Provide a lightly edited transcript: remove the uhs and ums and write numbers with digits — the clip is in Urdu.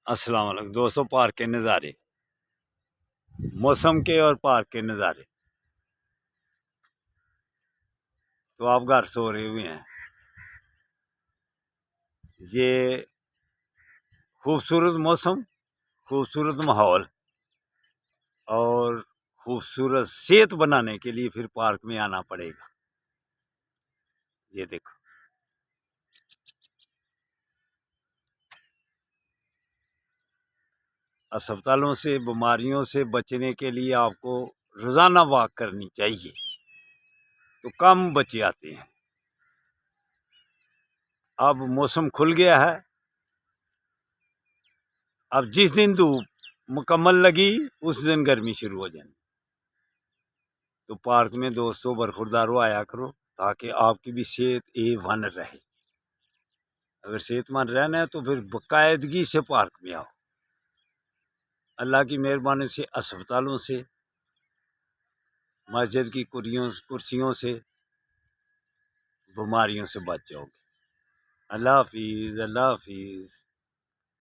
السلام علیکم دوستوں، پارک کے نظارے، موسم کے اور پارک کے نظارے۔ تو آپ گھر سو رہے ہوئے ہیں، یہ خوبصورت موسم، خوبصورت ماحول اور خوبصورت صحت بنانے کے لیے پھر پارک میں آنا پڑے گا۔ یہ دیکھو، اسپتالوں سے، بیماریوں سے بچنے کے لیے آپ کو روزانہ واک کرنی چاہیے، تو کم بچے آتے ہیں۔ اب موسم کھل گیا ہے، اب جس دن دھوپ مکمل لگی اس دن گرمی شروع ہو جانی۔ تو پارک میں دوستوں برخورداروں آیا کرو، تاکہ آپ کی بھی صحت A1 رہے۔ اگر صحت مند رہنا ہے تو پھر باقاعدگی سے پارک میں آؤ۔ اللہ کی مہربانی سے اسپتالوں سے، مسجد کی کرسیوں سے، بیماریوں سے بچ جاؤ گے۔ اللہ حافظ، اللہ حافظ۔